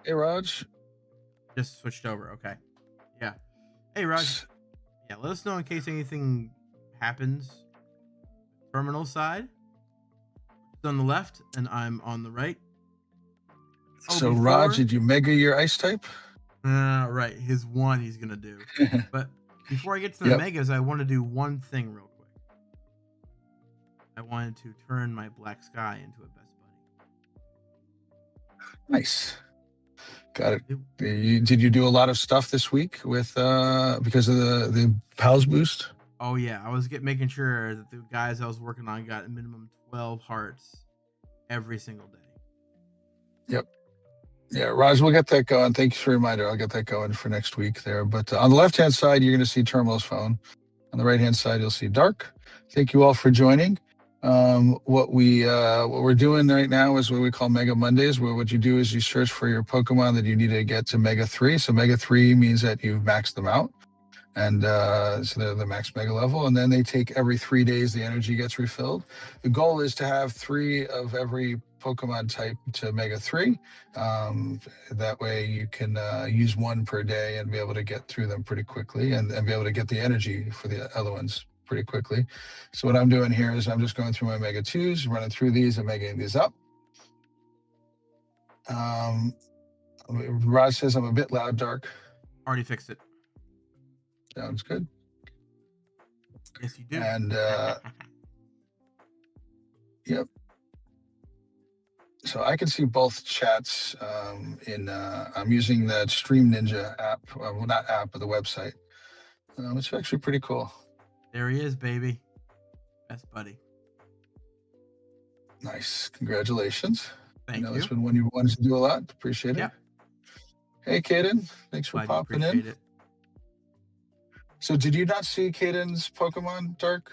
Hey, Raj. Just switched over. Okay. Yeah. Hey, Raj. Yeah, let us know in case anything happens. Terminal side is on the left, and I'm on the right. Oh, So, Raj, before. did you mega your ice type? Right. His one he's gonna do. But before I get to the Yep. megas, I want to do one thing real quick. I wanted to turn my black sky into a best Nice. Got it. buddy. Did you do a lot of stuff this week with because of the pals boost? Oh yeah, I was making sure that the guys I was working on got a minimum 12 hearts every single day. Yep. Yeah, Raj, we'll get that going. Thanks for the reminder. I'll get that going for next week there. But on the left-hand side, you're going to see Terminal's phone. On the right-hand side, you'll see Dark. Thank you all for joining. What we're doing right now is what we call Mega Mondays, where what you do is you search for your Pokemon that you need to get to Mega 3. So Mega 3 means that you've maxed them out. And so they're the max mega level. And then they take every 3 days, the energy gets refilled. The goal is to have 3 of every Pokemon type to Mega 3. That way you can use 1 per day and be able to get through them pretty quickly and be able to get the energy for the other ones pretty quickly. So what I'm doing here is I'm just going through my Mega 2s, running through these and megaing these up. Raj says I'm a bit loud, Dark. Already fixed it. Sounds good. Yes, you do. And yep. So I can see both chats I'm using the Stream Ninja app, well, not app, but the website. It's actually pretty cool. There he is, baby. Best buddy. Nice. Congratulations. Thank you. It's been one you wanted to do a lot. Appreciate it. Yep. Hey, Kaden. Thanks for popping in. It. So did you not see Kaden's Pokemon, Dark?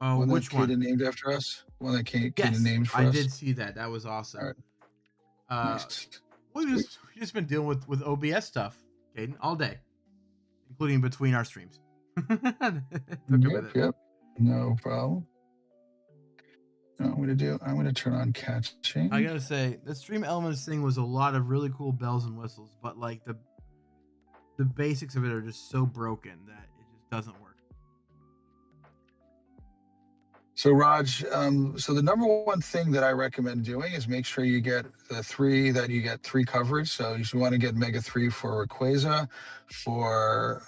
Oh, which one? Kaden named after us? One that Kaden named for us? I did see that. That was awesome. Right. Nice. We've just been dealing with OBS stuff, Kaden, all day, including between our streams. Yep. No problem. I'm going to turn on catching. I gotta say, the stream elements thing was a lot of really cool bells and whistles, but like the basics of it are just so broken that it just doesn't work. So Raj, so the number one thing that I recommend doing is make sure you get the 3 coverage. So you want to get Mega 3 for Rayquaza, for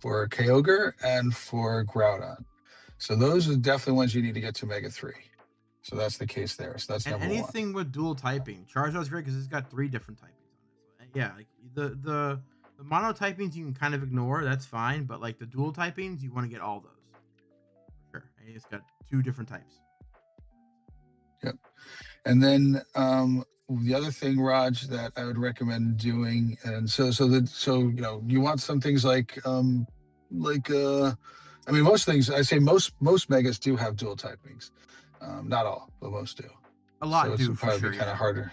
Kyogre, and for Groudon. So those are definitely ones you need to get to Mega 3. So that's the case there. So that's number anything with dual typing. Charizard's great because it's got 3 different typings on it. So, yeah, like the mono typings you can kind of ignore. That's fine. But like the dual typings, you want to get all those. Sure. And it's got 2 different types. Yep. And then the other thing, Raj, that I would recommend doing, and so you want some things like I mean, most things, I say most megas do have dual typings. Not all, but most do. A lot do, for sure. Kind of harder.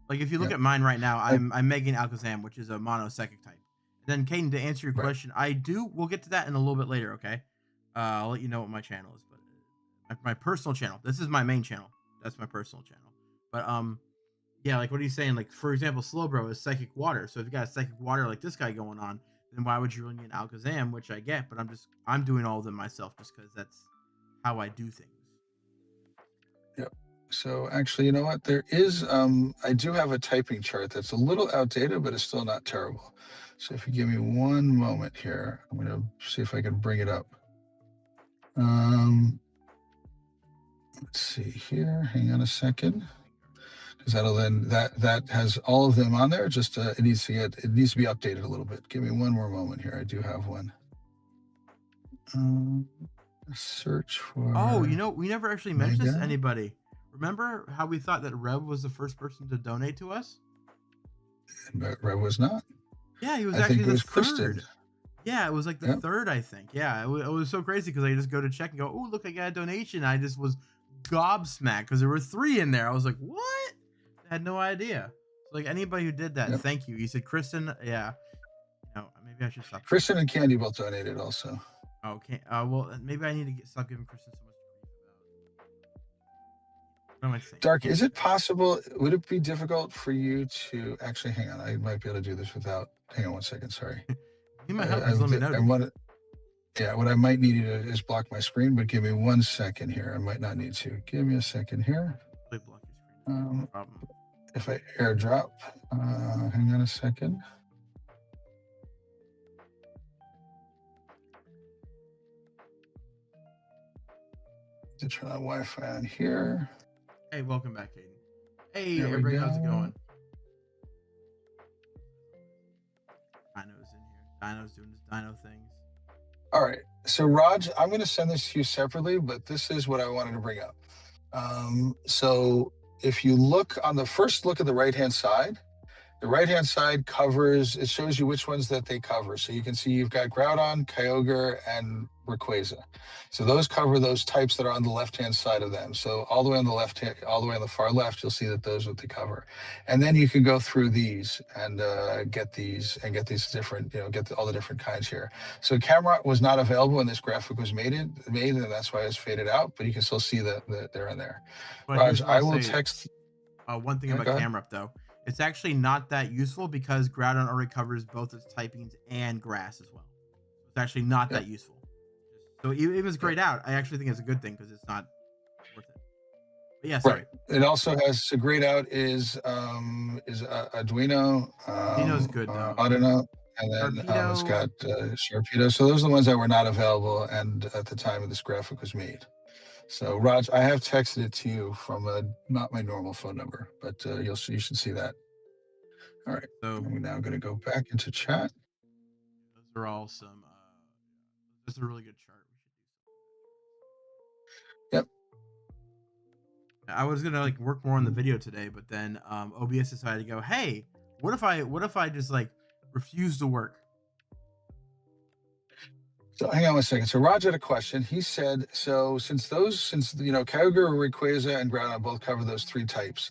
Like if you look at mine right now, I'm megging Alakazam, which is a mono psychic type. And then Kaden, to answer your question, we'll get to that in a little bit later, okay? I'll let you know what my channel is, but my personal channel. This is my main channel. That's my personal channel. But yeah, like what are you saying? Like for example, Slowbro is psychic water. So if you got psychic water like this guy going on, then why would you really need an Alakazam, which I get, but I'm doing all of them myself just because that's how I do things. Yep. So actually, you know what? There is I do have a typing chart that's a little outdated, but it's still not terrible. So if you give me one moment here, I'm gonna see if I can bring it up. Let's see here. Hang on a second. Because that'll then that has all of them on there. Just it needs to be updated a little bit. Give me one more moment here. I do have one. Search for. Oh, we never actually mentioned this to anybody. Remember how we thought that Rev was the first person to donate to us? But Rev was not. Yeah, he was actually the third. Yeah, it was like the third, I think. Yeah, it was so crazy because I just go to check and go, oh, look, I got a donation. I just was gobsmacked because there were 3 in there. I was like, what? I had no idea. So, like anybody who did that, thank you. You said Kristen, yeah. Maybe I should stop. Kristen and Candy both donated also. Okay. Well, maybe I need to stop giving Kristen so much What am I saying? Dark, is it possible? Would it be difficult for you to actually hang on? I might be able to do this without. Hang on one second. Sorry. You might help. I, Just let me know, I dude. want to. Yeah, what I might need you to is block my screen, but give me 1 second here. I might not need to. Give me a second here. Play block your screen. No Um, problem. if I airdrop, hang on a second. To turn on Wi-Fi on here. Hey, welcome back, Caden. Hey, There we everybody, how's it go. going? Dino's in here. Dino's doing his dino things. All right. So, Raj, I'm going to send this to you separately, but this is what I wanted to bring up. So, if you look on the first look at the right-hand side, the right-hand side covers, it shows you which ones that they cover. So you can see you've got Groudon, Kyogre, and Rayquaza. So those cover those types that are on the left-hand side of them. So all the way on the left, all the way on the far left, you'll see that those are what they cover. And then you can go through these and get these different, get all the different kinds here. So Camelot was not available when this graphic was made, and that's why it's faded out, but you can still see that they're in there. But Raj, here's what I I'll will say. text. One thing Yeah, about go ahead. Camera Up, though. It's actually not that useful because Groudon already covers both its typings and grass as well. It's actually not Yep. that useful. So even if it's Yep. grayed out, I actually think it's a good thing because it's not worth it. But yeah, sorry. Right. It also has so grayed out is Arduino, Dino's good though. Audino, and then it's Torpedo. got Sharpedo. So those are the ones that were not available, and at the time of this graphic was made. So Raj, I have texted it to you from not my normal phone number, but you should see that. All right. So We're now going to go back into chat. those are all some. This is a really good chart. We should do. Yep. I was gonna like work more on the video today, but then OBS decided to go, hey, what if I just like refuse to work? So hang on one second. So Raj had a question. He said, so since Kyogre, Rayquaza, and Groudon both cover those three types,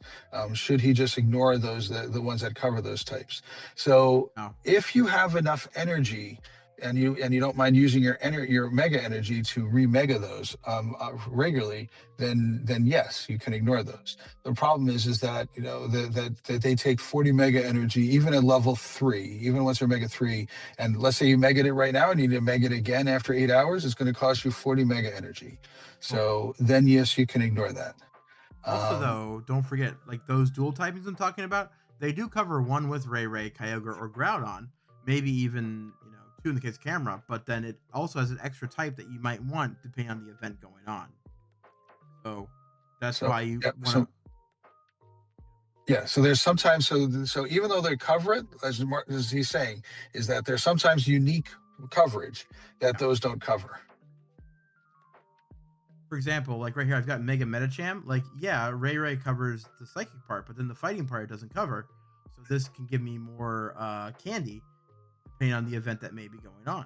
should he just ignore those the ones that cover those types? So No. if you have enough energy and you don't mind using your mega energy to re-mega those regularly, then yes, you can ignore those. The problem is that that they take 40 mega energy even at level 3, even once they're mega 3. And let's say you mega it right now and you need to mega it again after 8 hours, it's going to cost you 40 mega energy. So then yes, you can ignore that. Also, though, don't forget, like those dual typings I'm talking about, they do cover one with Ray, Kyogre, or Groudon, maybe even two in the case of Camera, but then it also has an extra type that you might want depending on the event going on. So that's why you want to. Yeah, so there's sometimes so even though they cover it, as he's saying, is that there's sometimes unique coverage that those don't cover. For example, like right here, I've got Mega Metacham. Like, yeah, Ray covers the psychic part, but then the fighting part it doesn't cover. So this can give me more candy depending on the event that may be going on.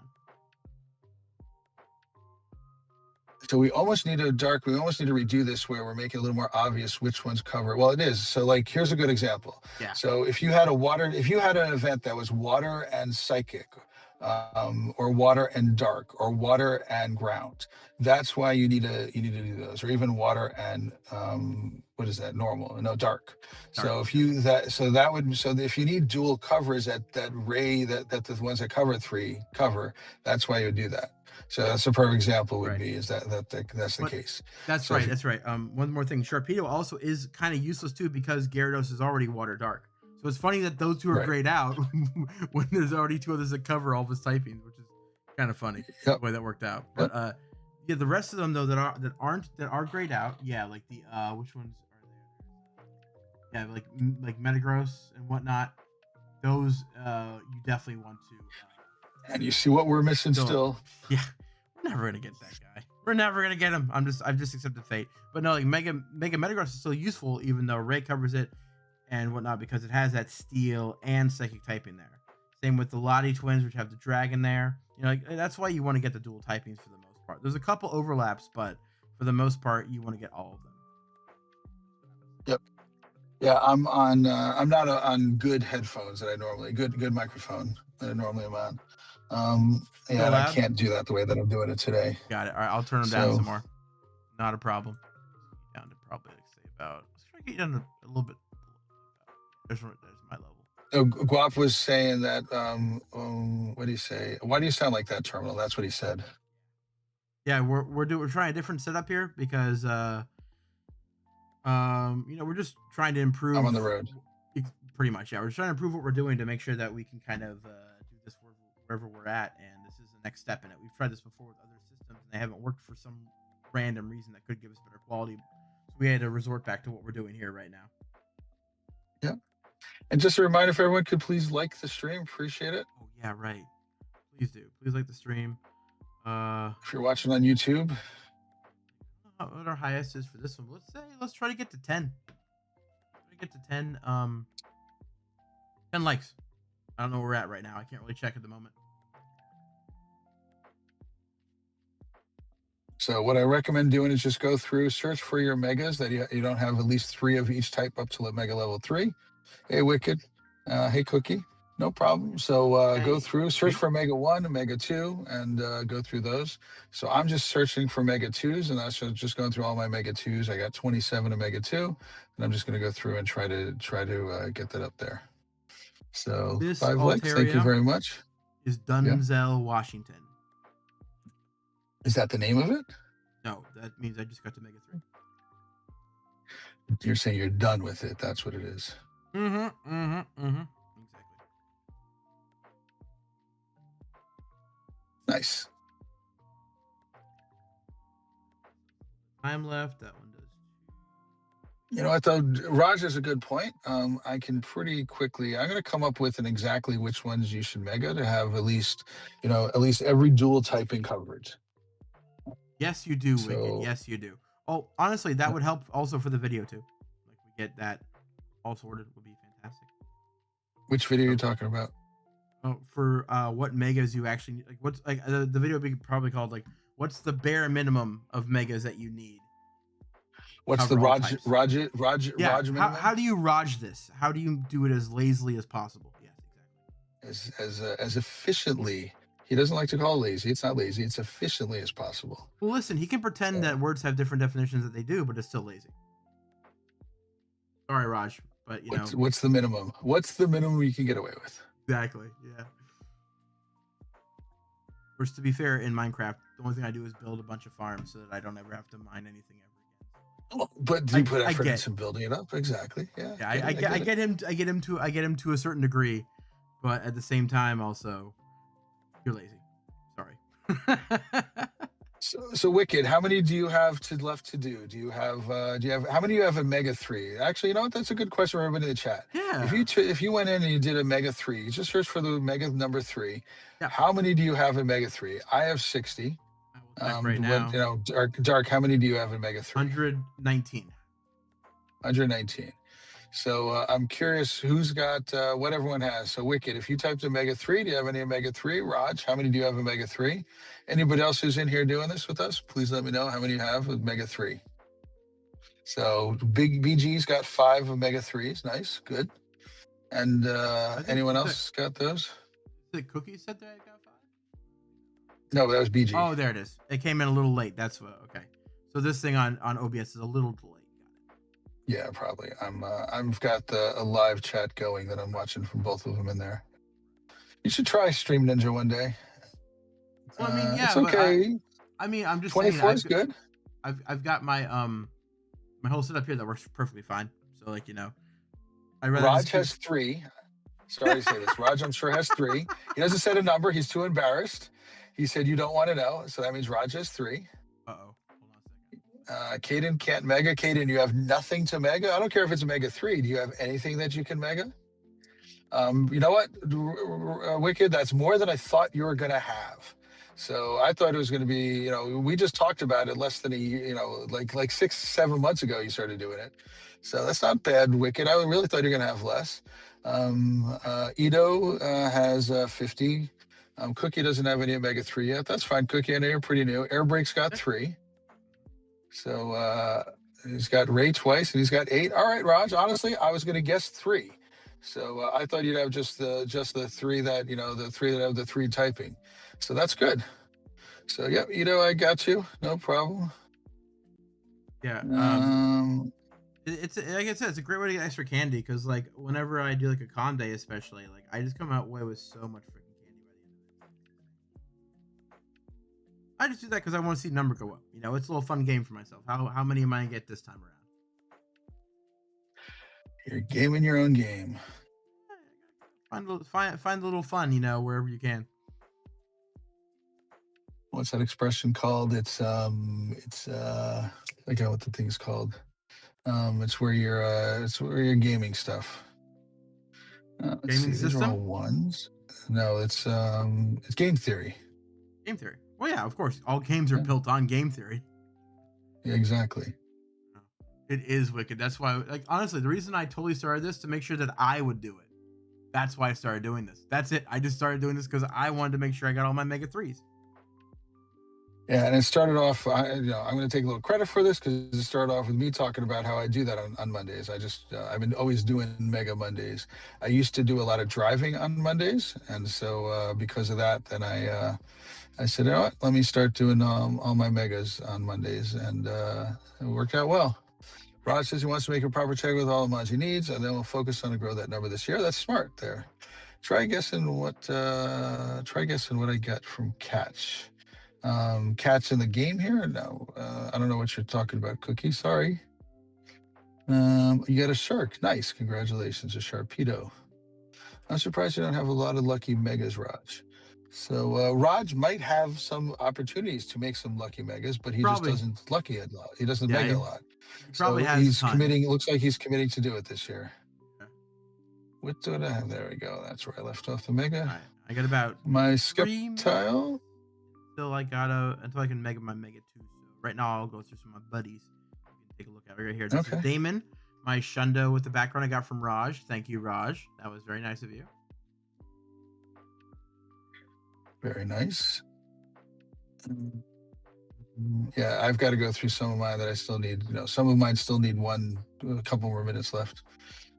So we almost need to redo this where we're making it a little more obvious which ones cover. Well, it is. So like, here's a good example. Yeah. So if you had an event that was water and psychic, or water and dark, or water and ground, that's why you need to do those, or even water and what is that? Normal? No, dark. So if you need dual covers that the ones that cover 3 cover, that's why you would do that. So that's a perfect example would be that's the case. That's right. That's right. One more thing, Sharpedo also is kind of useless too because Gyarados is already water dark. So it's funny that those two are grayed out when there's already 2 others that cover all of his typings, which is kind of funny the way that worked out. But yeah, the rest of them though that are grayed out, yeah, like the which ones are there? Yeah, like Metagross and whatnot. Those you definitely want to. And you see what we're missing still. Yeah, we're never gonna get that guy. We're never gonna get him. I've just accepted fate. But no, like Mega Metagross is still useful, even though Ray covers it and whatnot because it has that steel and psychic typing there. Same with the Lottie twins, which have the dragon there. Like that's why you want to get the dual typings for the most part. There's a couple overlaps, but for the most part, you want to get all of them. Yep. Yeah, I'm not on good headphones that I normally good microphone that I normally am on. And I can't do that the way that I'm doing it today. Got it. All right, I'll turn them down some more. Not a problem. Down to probably like say about. Let's try to get down a little bit. There's my level. So Guap was saying that. What do you say? Why do you sound like that, Terminal? That's what he said. Yeah, we're trying a different setup here because we're just trying to improve. I'm on the road. Pretty much, yeah. We're just trying to improve what we're doing to make sure that we can kind of do this wherever we're at, and this is the next step in it. We've tried this before with other systems, and they haven't worked for some random reason that could give us better quality. So we had to resort back to what we're doing here right now. Yeah. And just a reminder, if everyone could please like the stream, appreciate it. Oh yeah, right. Please do. Please like the stream. If you're watching on YouTube, I don't know what our highest is for this one. Let's try to get to 10. Try to get to 10. 10 likes. I don't know where we're at right now. I can't really check at the moment. So what I recommend doing is just go through, search for your megas that you don't have at least 3 of each type up to mega level 3. Hey, Wicked. Hey, Cookie. No problem. So go through, search for Mega 1 and Mega 2, and go through those. So I'm just searching for Mega 2s, and that's just going through all my Mega 2s. I got 27 of Mega 2, and I'm just going to go through and try to get that up there. So this 5 likes. Thank you very much. Is Dunzell, Washington. Is that the name of it? No, that means I just got to Mega 3. You're saying you're done with it. That's what it is. Exactly. Nice. Time left. That one does. You know what, though? Raj has a good point. I can pretty quickly, I'm going to come up with an exactly which ones you should mega to have at least every dual typing coverage. Yes, you do, Wicked. Yes, you do. Oh, honestly, that would help also for the video, too. Like, we get that all sorted would be fantastic. Which video are you talking about? For what megas you actually need. Like, what's like the video would be probably called like, what's the bare minimum of megas that you need? What's the Raj minimum? How do you Raj this? How do you do it as lazily as possible? Yes, exactly. As efficiently. He doesn't like to call it lazy. It's not lazy. It's efficiently as possible. Well, listen, he can pretend that words have different definitions that they do, but it's still lazy. Sorry, Raj, but what's the minimum? What's the minimum you can get away with? Exactly. Yeah. Whereas, to be fair, in Minecraft, the only thing I do is build a bunch of farms so that I don't ever have to mine anything ever again. Well, but do you put effort into building it up? Exactly. Yeah. Yeah. I get him to a certain degree, but at the same time, also, you're lazy. Sorry. So Wicked, how many do you have left to do? Do you have how many do you have in Mega 3? Actually, you know what? That's a good question for everybody in the chat. Yeah. If you went in and you did a Mega 3, you just search for the Mega number 3. Yeah. How many do you have in Mega 3? I have 60. I will check right now. Dark, how many do you have in Mega 3? 119. 119. So I'm curious who's got what everyone has. So Wicked, if you typed in Mega 3, do you have any in Mega 3? Raj, how many do you have in Mega 3? Anybody else who's in here doing this with us, please let me know how many you have with Mega 3. So Big BG's got 5 of Mega 3s. Nice, good. And anyone else got those? The Cookie said that I got 5? No, that was BG. Oh, there it is. It came in a little late. That's what. Okay. So this thing on OBS is a little delayed. Yeah, probably. I've got a live chat going that I'm watching from both of them in there. You should try Stream Ninja one day. Well, I mean, yeah, it's okay. I'm just 24 saying, is good. I've got my my whole setup here that works perfectly fine. So like Raj has 3. Sorry to say this. Raj, I'm sure, has 3. He doesn't set a number. He's too embarrassed. He said you don't want to know, so that means Raj has 3. Uh-oh. Caden can't mega. Caden, you have nothing to mega. I don't care if it's a Mega 3. Do you have anything that you can mega? You know what, Wicked? That's more than I thought you were gonna have. So I thought it was gonna be, we just talked about it less than a year, like 6-7 months ago you started doing it. So that's not bad, Wicked. I really thought you were gonna have less. Ito has 50. Cookie doesn't have any Mega 3 yet. That's fine, Cookie. I know you're pretty new. Airbreak's got 3. So he's got Ray twice, and he's got 8. All right, Raj. Honestly, I was going to guess 3. So I thought you'd have just the 3 that the 3 that have the 3 typing. So that's good. So yep, I got you. No problem. Yeah. It's like I said, it's a great way to get extra candy because like whenever I do like a con day, especially like I just come out away with so much freaking candy by the end of it. I just do that because I want to see the number go up. You know, it's a little fun game for myself. How many am I gonna get this time around? You're gaming your own game. Find a little fun, you know, wherever you can. What's that expression called? I forgot what the thing's called. It's where you're gaming stuff. Let's Gaming see, these are all system, ones. No, it's game theory. game theory. Well, yeah, of course, all games are Yeah, built on game theory. yeah, exactly. It is wicked. That's why, like, honestly, the reason I totally started this to make sure that I would do it. That's why I started doing this. That's it. I just started doing this because I wanted to make sure I got all my Mega 3s. Yeah, and it started off. I'm going to take a little credit for this because it started off with me talking about how I do that on Mondays. I've been always doing Mega Mondays. I used to do a lot of driving on Mondays, and so because of that, then I said, you know what, let me start doing all my megas on Mondays, and it worked out well. Rod says he wants to make a proper check with all the mods he needs, and then we'll focus on to grow that number this year. That's smart there. Try guessing what I get from Catch. Catch in the game here? No, I don't know what you're talking about, Cookie. Sorry. You got a shark. Nice. Congratulations, a Sharpedo. I'm surprised you don't have a lot of lucky megas, Raj. So Raj might have some opportunities to make some lucky megas, but he just Probably, doesn't lucky a lot. He doesn't yeah, mega a lot. he probably So has a he's ton. committing. It looks like he's committing to do it this year. Yeah. What do I have? There we go. That's where I left off the All mega. right, I got about My 3 minutes Skeptile. until I can mega my Mega 2. So right now I'll go through some of my buddies. You can take a look at it right here. This is Okay. Damon, my Shundo with the background I got from Raj. Thank you, Raj. That was very nice of you. Very nice. Yeah, I've got to go through some of mine that I still need. Some of mine still need a couple more minutes left.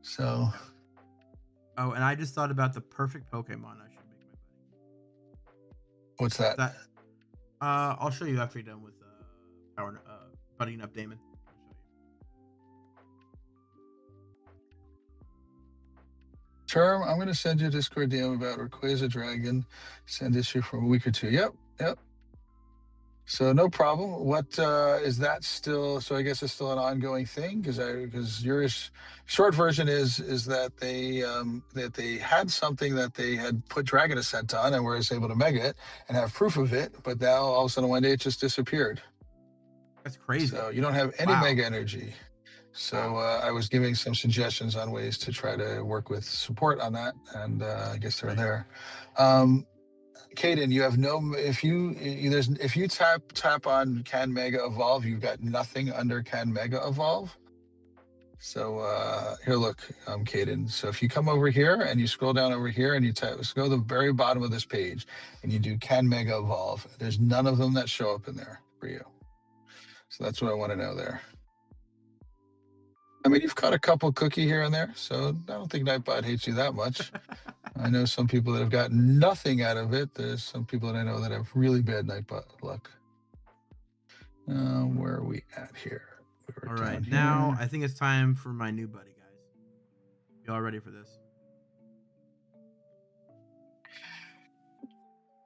So, Oh, and I just thought about the perfect Pokemon I should make my buddy. what's that? That I'll show you after you're done with buddying up Damon. I'll show you. Term, I'm going to send you a Discord DM about Rayquaza Dragon. Send issue from a week or two. Yep. So no problem. What is that still? So I guess it's still an ongoing thing because your short version is that they had something that they had put Dragon Ascent on and were able to mega it and have proof of it, but now all of a sudden one day it just disappeared. That's crazy. So you don't have any Wow. mega energy. So I was giving some suggestions on ways to try to work with support on that, and I guess they're there. Caden, you have no. If you tap on Can Mega Evolve, you've got nothing under Can Mega Evolve. So here, look, Caden. So if you come over here and you scroll down over here and you go to the very bottom of this page and you do Can Mega Evolve, there's none of them that show up in there for you. So that's what I want to know there. I mean, you've caught a couple Cookie here and there, so I don't think Nightbot hates you that much. I know some people that have gotten nothing out of it. There's some people that I know that have really bad Nightbot luck. Where are we at here? All right, now I think it's time for my new buddy, guys. You all ready for this?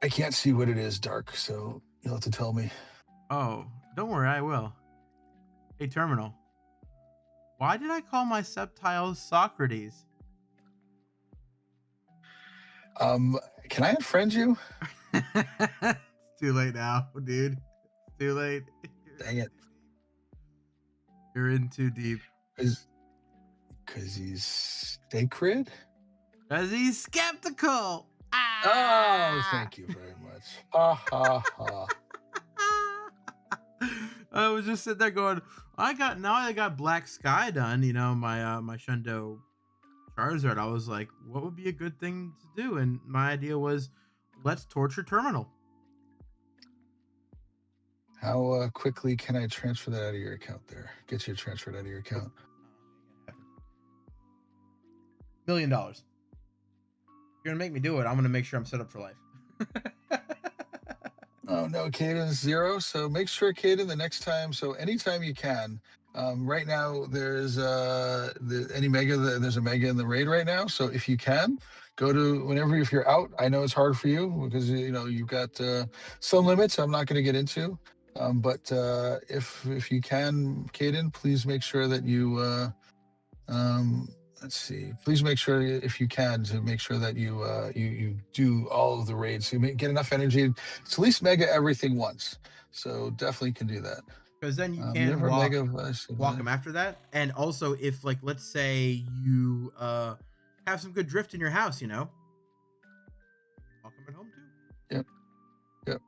I can't see what it is, Dark, so you'll have to tell me. Oh, don't worry, I will. Hey, Terminal. Why did I call my Sceptile Socrates? Can I unfriend you? It's too late now, dude. It's too late. Dang it. You're in too deep. Because he's sacred? Because he's skeptical. Oh, thank you very much. Ha ha ha. I was just sitting there going, I got Black Sky done, you know, my Shundo Charizard. I was like, what would be a good thing to do? And my idea was, let's torture Terminal. How quickly can I transfer that out of your account there? Get you transferred out of your account. $1 million. You're gonna make me do it. I'm gonna make sure I'm set up for life. Oh no, Caden's 0. So make sure, Caden, the next time. So anytime you can, Right now, there's any mega. There's a mega in the raid right now. So if you can go to whenever if you're out, I know it's hard for you because you've got some limits. I'm not going to get into, but if you can, Caden, please make sure that you. Let's see. Please make sure if you can to make sure that you do all of the raids. You get enough energy. It's at least mega everything once. So definitely can do that. Because then you You can ever mega? walk them after that. And also, if like let's say you have some good drift in your house, walk them at home too. Yep. Yep.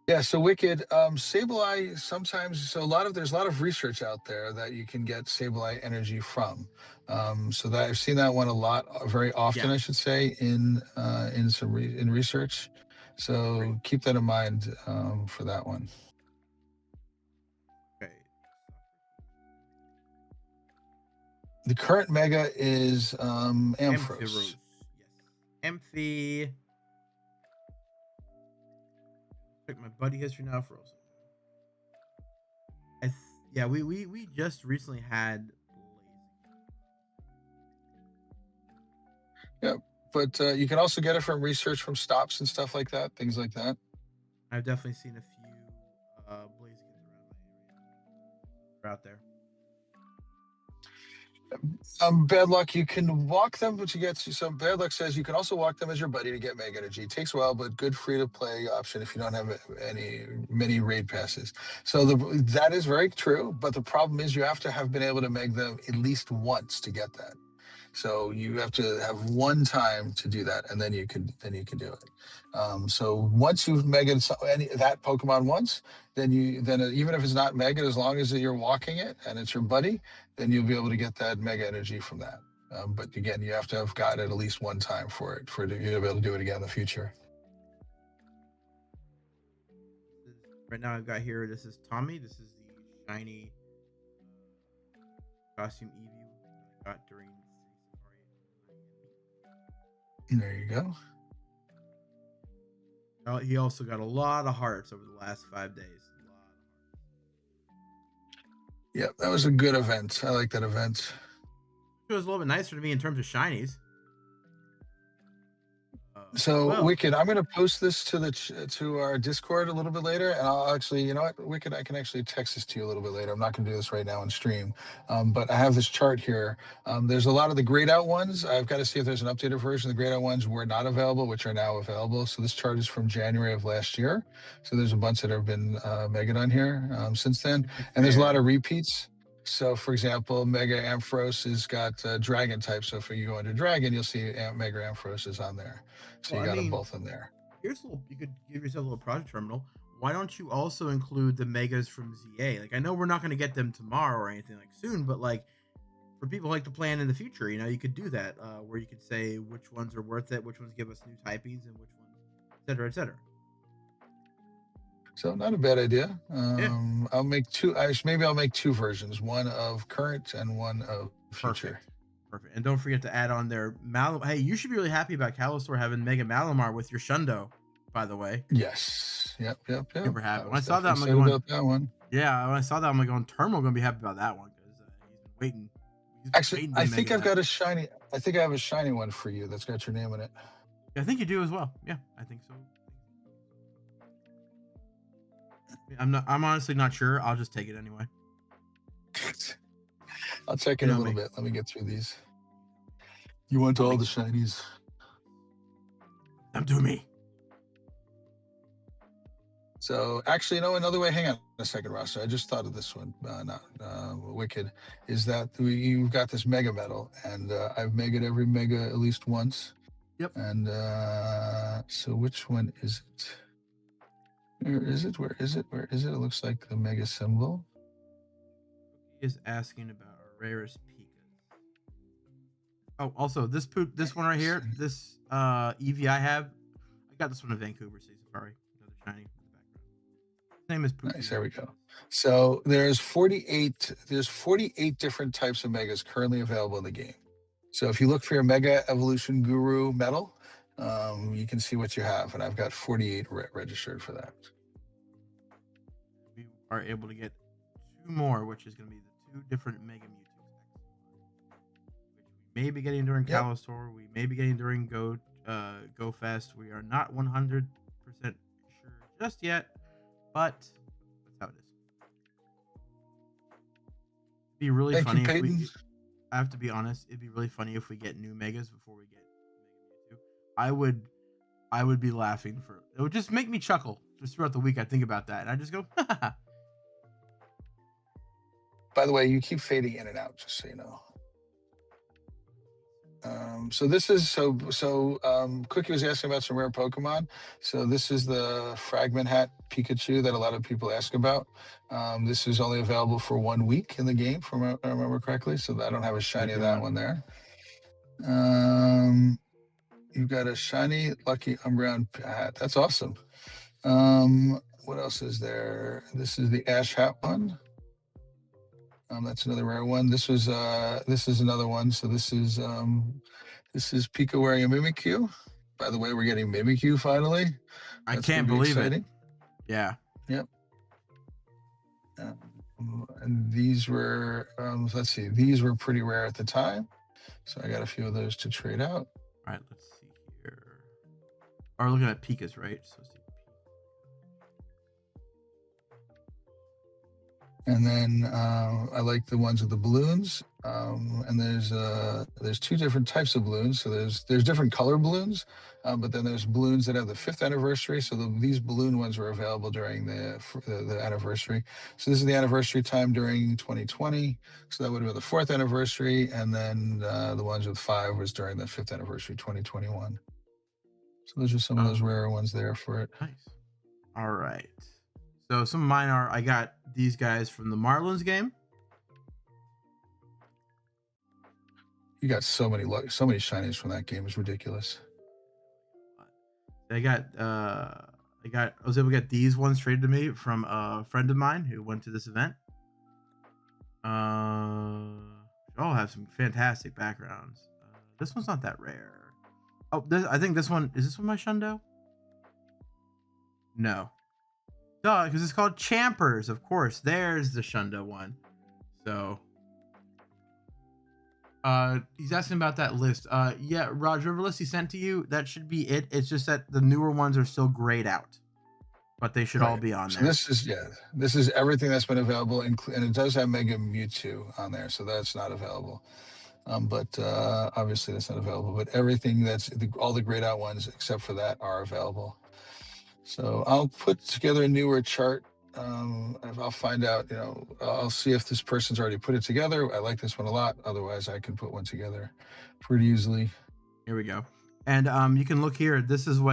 Yeah, so Wicked, Sableye sometimes so there's a lot of research out there that you can get Sableye energy from. So that I've seen that one a lot, very often, Yeah, I should say, in research. great. So keep that in mind for that one. Okay. The current mega is Amphiros. Ampharos. Yes. Amphi. Check my buddy history now for also. Yeah, we just recently had Yep. But you can also get it from research from stops and stuff like that, things like that. I've definitely seen a few Blazekins around my area. They're out there. Bad luck, you can walk them, but you get some bad luck says you can also walk them as your buddy to get mega energy. It takes a while, but good free to play option if you don't have many raid passes. So that is very true, but the problem is you have to have been able to meg them at least once to get that. So you have to have one time to do that, and then you can do it. So once you've megged that Pokemon once, then even if it's not mega, as long as you're walking it and it's your buddy, then you'll be able to get that mega energy from that. But again, you have to have got it at least one time for you to be able to do it again in the future. Right now, I've got here. This is Tommy. This is the shiny costume Eevee I got during City Safari. There you go. He also got a lot of hearts over the last 5 days. A lot of hearts. Yep, that was a good event. I like that event. It was a little bit nicer to me in terms of shinies. So Well, Wicked, I'm going to post this to our Discord a little bit later, and I'll actually, you know what, Wicked, I can actually text this to you a little bit later. I'm not going to do this right now on stream, but I have this chart here. There's a lot of the grayed out ones. I've got to see if there's an updated version. The grayed out ones were not available, which are now available. So this chart is from January of last year. So there's a bunch that have been mega on here since then, and there's a lot of repeats. So, for example, Mega Ampharos has got Dragon type. So if you go into Dragon, you'll see Mega Ampharos is on there. So well, you I got them mean, both in there. here's a little. You could give yourself a little project terminal. Why don't you also include the megas from ZA? Like, I know we're not going to get them tomorrow or anything like soon, but like for people who like to plan in the future, you could do that where you could say which ones are worth it, which ones give us new typings, and which ones, etc., etc. So not a bad idea. Yeah, I'll make two. Maybe I'll make two versions: one of current and one of future. perfect, perfect. And don't forget to add on there Hey, you should be really happy about Calisor having Mega Malamar with your Shundo. By the way, Yes. Yep. Yep. Yep. super happy. I When I was saw that, definitely I'm like excited going, about that one. yeah. When I saw that, I'm like going, Terminal gonna be happy about that one because he's been waiting. He's been Actually, waiting to I Mega think I've that. got a shiny. I think I have a shiny one for you that's got your name in it. Yeah, I think you do as well. Yeah, I think so. I'm not. I'm honestly not sure. I'll just take it anyway. I'll check You in a know little me. bit. Let me get through these. You want Do all me. the shinies? Do me. So actually, another way. Hang on a second, Ross. I just thought of this one. Not Wicked. Is that you've got this mega medal, and I've megaed every mega at least once. Yep. And so which one is it? Where is it? Where is it? Where is it? It looks like the mega symbol. He is asking about our rarest Pikas. Oh, also this one right here, this Eevee I have, I got this one in Vancouver City Safari. Another shiny in the background. His name is Pookie. Nice. There we go. So there's 48. There's 48 different types of megas currently available in the game. So if you look for your Mega Evolution Guru medal, you can see what you have, and I've got 48 registered for that. We are able to get two more, which is going to be the 2 different Mega Mewtwo's, which we may be getting during Yep. Kalos, we may be getting during Go Fest. We are not 100% sure just yet, but that's how it is. It'd be really Thank you, funny if Peyton. I have to be honest, it'd be really funny if we get new Megas before we get Mega Mewtwo. I would be laughing for it would just make me chuckle just throughout the week. I think about that and I just go, By the way, you keep fading in and out, just so you know. So this is Quickie was asking about some rare Pokemon. So this is the Fragment Hat Pikachu that a lot of people ask about. This is only available for 1 week in the game, if I remember correctly. So I don't have a shiny of that one there. You've got a shiny Lucky Umbreon hat. That's awesome. What else is there? This is the Ash Hat one. That's another rare one. This is another one. So this is Pika wearing a Mimikyu. By the way, we're getting Mimikyu finally. I can't believe it. Yeah. Yep. And these were let's see, these were pretty rare at the time. So I got a few of those to trade out. All right, let's see here. We're looking at Pikas, right? So And then I like the ones with the balloons. And there's 2 different types of balloons. So there's different color balloons, but then there's balloons that have the 5th anniversary. So these balloon ones were available during the anniversary. So this is the anniversary time during 2020. So that would have been the 4th anniversary, and then the ones with 5 was during the 5th anniversary, 2021. So those are some of those rare ones there for it. Nice. All right. So some of mine I got these guys from the Marlins game. You got so many shinies from that game. It's ridiculous. I was able to get these ones traded to me from a friend of mine who went to this event. All have some fantastic backgrounds. This one's not that rare. Oh, I think this one is my Shundo? No. Duh, because it's called Champers, of course. There's the Shundo one. So he's asking about that list. Yeah, Roger, whatever list he sent to you, that should be it. It's just that the newer ones are still grayed out, but they should all be on there. This is everything that's been available, and it does have Mega Mewtwo on there, so that's not available. But obviously that's not available. But everything all the grayed out ones except for that are available. So I'll put together a newer chart. I'll find out, I'll see if this person's already put it together. I like this one a lot. Otherwise, I can put one together pretty easily. Here we go. And you can look here. This isn't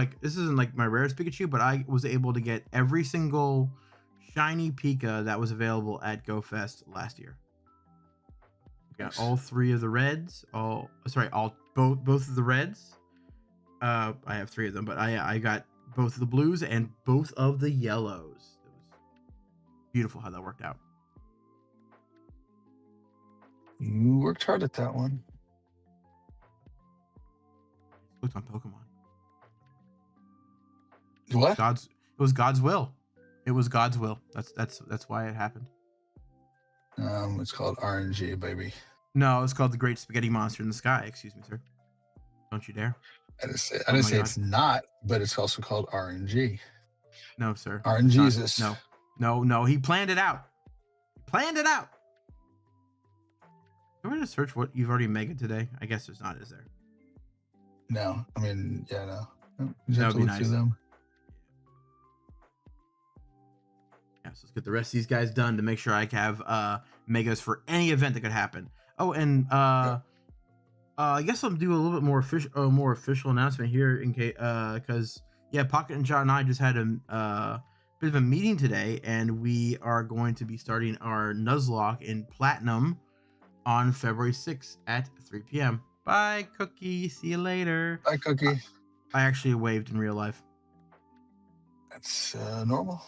like my rarest Pikachu, but I was able to get every single shiny Pika that was available at Go Fest last year. Got all 3 of the reds. Both of the reds. I have 3 of them, but I got both of the blues and both of the yellows. It was beautiful how that worked out. You worked hard at that one. Looked on Pokemon. What? It was God's will. It was God's will. That's why it happened. It's called RNG, baby. No, it's called the Great Spaghetti Monster in the Sky. Excuse me, sir. Don't you dare. I didn't say it's not, but it's also called RNG. No, sir. RNGesus. No. He planned it out. I'm going to search what you've already mega today. I guess there's not, is there? No. I mean, yeah, no. That would be nice. Them. Yeah, so let's get the rest of these guys done to make sure I have megas for any event that could happen. Oh, and I guess I'll do a little bit more official announcement here in case, because Pocket and John and I just had a bit of a meeting today, and we are going to be starting our Nuzlocke in Platinum on February 6th at 3 p.m. Bye, Cookie. See you later. Bye, Cookie. I actually waved in real life. That's normal.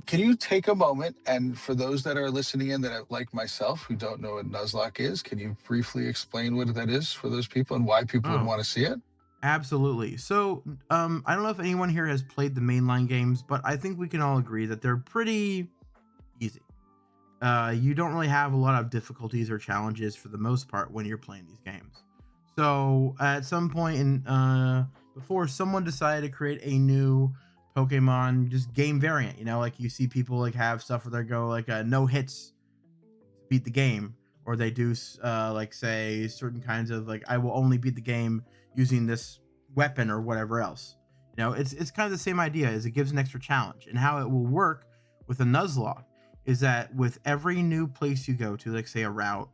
Can you take a moment, and for those that are listening in that are like myself who don't know what Nuzlocke is, can you briefly explain what that is for those people and why people would want to see it? Absolutely. So I don't know if anyone here has played the mainline games, but I think we can all agree that they're pretty easy. you don't really have a lot of difficulties or challenges for the most part when you're playing these games. So at some point in before someone decided to create a new Pokemon just game variant, like you see people like have stuff where they go like no hits to beat the game, or they do like say certain kinds of like I will only beat the game using this weapon or whatever else. It's kind of the same idea as it gives an extra challenge, and how it will work with a Nuzlocke is that with every new place you go to, like say a route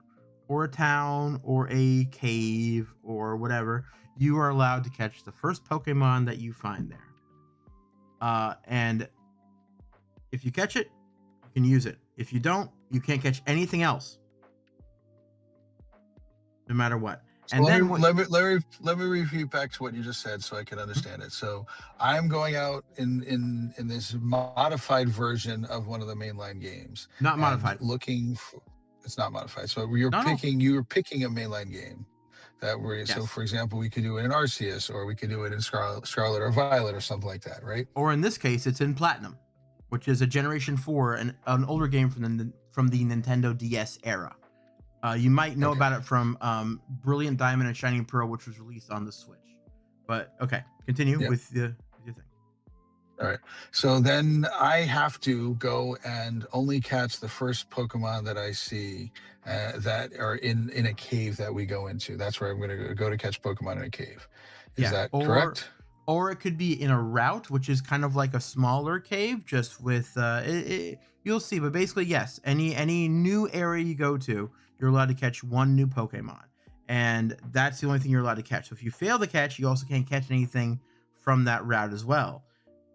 or a town or a cave or whatever, you are allowed to catch the first Pokemon that you find there. And if you catch it, you can use it. If you don't, you can't catch anything else, no matter what. So And then what? let me repeat back to what you just said so I can understand it. So I'm going out in this modified version of one of the mainline games Not and modified. looking for, it's not modified. So No, no. you're picking a mainline game that we're, so Yes. for example, we could do it in Arceus, or we could do it in Scarlet or Violet or something like that, right? Or in this case, it's in Platinum, which is a Generation 4 and an older game from the Nintendo DS era. You might know Okay. about it from Brilliant Diamond and Shining Pearl, which was released on the Switch. But okay, continue Yep. with your thing. All right. So then I have to go and only catch the first Pokemon that I see that are in a cave that we go into. That's where I'm going to go to catch Pokemon in a cave. Is Yeah, that or correct? or it could be in a route, which is kind of like a smaller cave, just with you'll see. But basically, yes, any new area you go to, you're allowed to catch one new Pokemon, and that's the only thing you're allowed to catch. So if you fail to catch, you also can't catch anything from that route as well.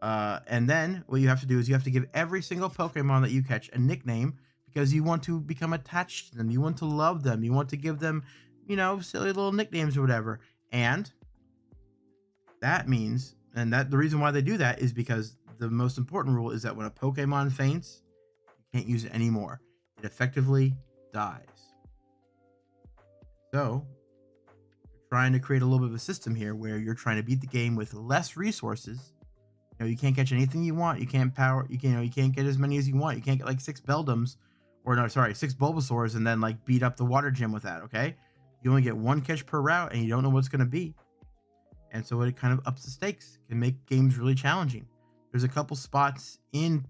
And then what you have to do is you have to give every single Pokemon that you catch a nickname, because you want to become attached to them. You want to love them. You want to give them, silly little nicknames or whatever. And that means, and that the reason why they do that is because the most important rule is that when a Pokemon faints, you can't use it anymore. It effectively dies. So, you're trying to create a little bit of a system here where you're trying to beat the game with less resources. You can't catch anything you want. You can't you can't get as many as you want. You can't get like 6 Beldums, or no, sorry, 6 Bulbasaurs, and then like beat up the water gym with that. Okay, you only get one catch per route, and you don't know what's going to be. And so it kind of ups the stakes, can make games really challenging. There's a couple spots in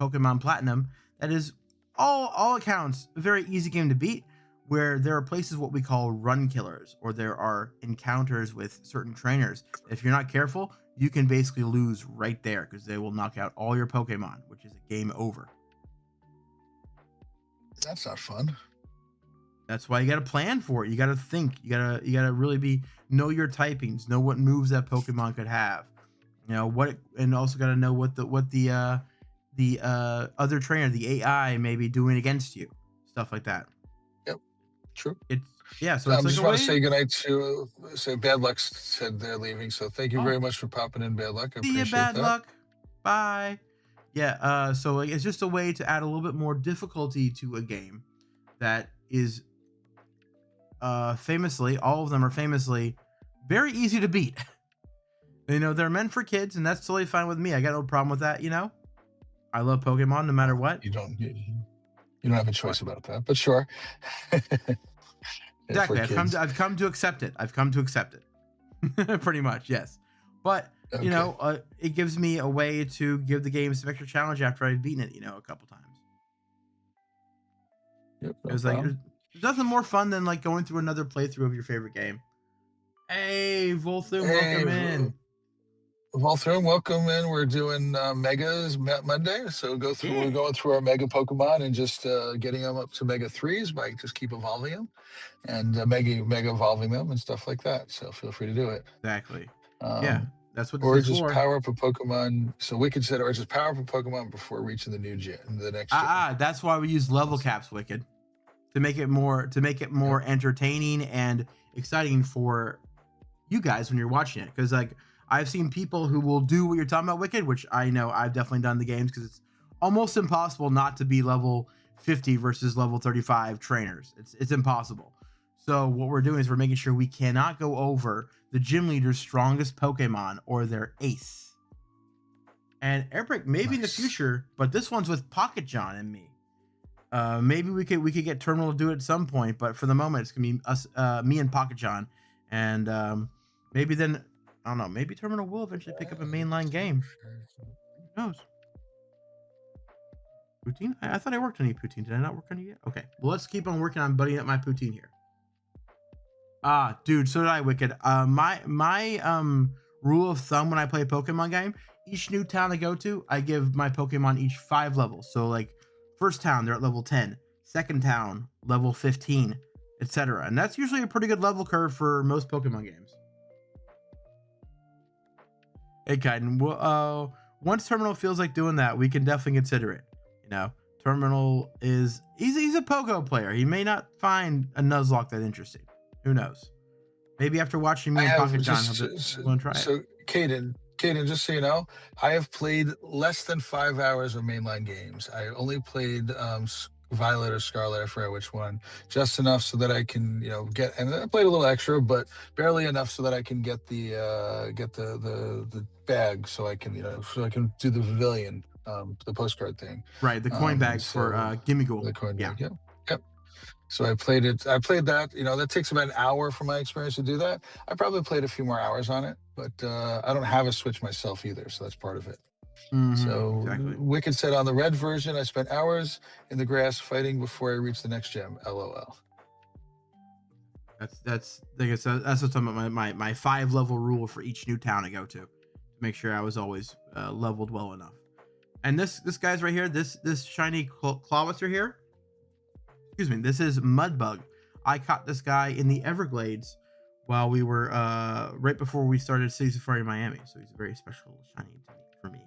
Pokemon Platinum that is all accounts a very easy game to beat, where there are places what we call run killers, or there are encounters with certain trainers. If you're not careful, you can basically lose right there, because they will knock out all your Pokemon, which is a game over. That's not fun. That's why you got to plan for it. You got to think. You gotta really know your typings, know what moves that Pokemon could have. And also got to know what the other trainer, the AI, may be doing against you, stuff like that. Yep. True. It's yeah. So I it's like just a want to way. say goodnight to say Bad Luck said they're leaving. So thank you Oh, very much for popping in, Bad Luck. I see ya, appreciate bad that. luck. Bye. Yeah. So like, it's just a way to add a little bit more difficulty to a game that is famously, all of them are famously very easy to beat. They're meant for kids, and that's totally fine with me. I got no problem with that. I love Pokemon no matter what. You don't have a What? choice about that, but sure. Yeah, for Exactly. kids. I've come to accept it. I've come to accept it. Pretty much, yes. But Okay. it gives me a way to give the game some extra challenge after I've beaten it, a couple times. Yep, no Because like problem. there's nothing more fun than like going through another playthrough of your favorite game. Hey, Volthum, Hey, welcome in. Volthroom, welcome in. We're doing Megas Monday, so we're Yeah, going through our Mega Pokemon and just getting them up to Mega 3s by just keep evolving them and Mega evolving them and stuff like that. So feel free to do it. exactly. Yeah, Um, that's what this or is just for. power up a Pokemon. So Wicked said, or just power up a Pokemon before reaching the next gym. That's why we use level caps, Wicked, to make it Yep. more entertaining and exciting for you guys when you're watching it. Because like I've seen people who will do what you're talking about, Wicked, which I know I've definitely done the games, because it's almost impossible not to be level 50 versus level 35 trainers. It's impossible. So what we're doing is we're making sure we cannot go over the gym leader's strongest Pokemon or their ace. And Airbreak maybe in the Nice. future, but this one's with Pocket John and me. Maybe we could get Terminal to do it at some point, but for the moment, it's gonna be us, me and Pocket John, and maybe then I don't know. Maybe Terminal will eventually pick up a mainline game. Who knows? Poutine? I thought I worked on you, Poutine. Did I not work on you yet? Okay. Well, let's keep on working on buddying up my Poutine here. Ah, dude, so did I, Wicked. My rule of thumb when I play a Pokemon game, each new town I go to, I give my Pokemon each 5 levels. So like first town, they're at level 10, second town, level 15, etc. And that's usually a pretty good level curve for most Pokemon games. Hey, Kaiden, well, once Terminal feels like doing that, we can definitely consider it. You know, Terminal is he's a Pogo player. He may not find a Nuzlocke that interesting. Who knows? Maybe after watching me I and have Pocket John, just he'll go and try it. so Caden, just so you know, I have played less than 5 hours of mainline games. I only played Violet or Scarlet, I forget which one, just enough so that I can, get. And I played a little extra, but barely enough so that I can get the bag, so I can do the pavilion, the postcard thing. Right, the coin bags for Gimmighoul. The coin Yeah. bag, yep. So I played it. I played that. That takes about an hour from my experience to do that. I probably played a few more hours on it, but I don't have a Switch myself either, so that's part of it. So Exactly. Wicked said on the red version, I spent hours in the grass fighting before I reached the next gem. LOL. That's like I said, that's what's on my 5 level rule for each new town I go to make sure I was always leveled well enough. And this guy's right here, this shiny Clawitzer here. Excuse me, this is Mudbug. I caught this guy in the Everglades while we were right before we started City Safari Miami. So he's a very special shiny for me.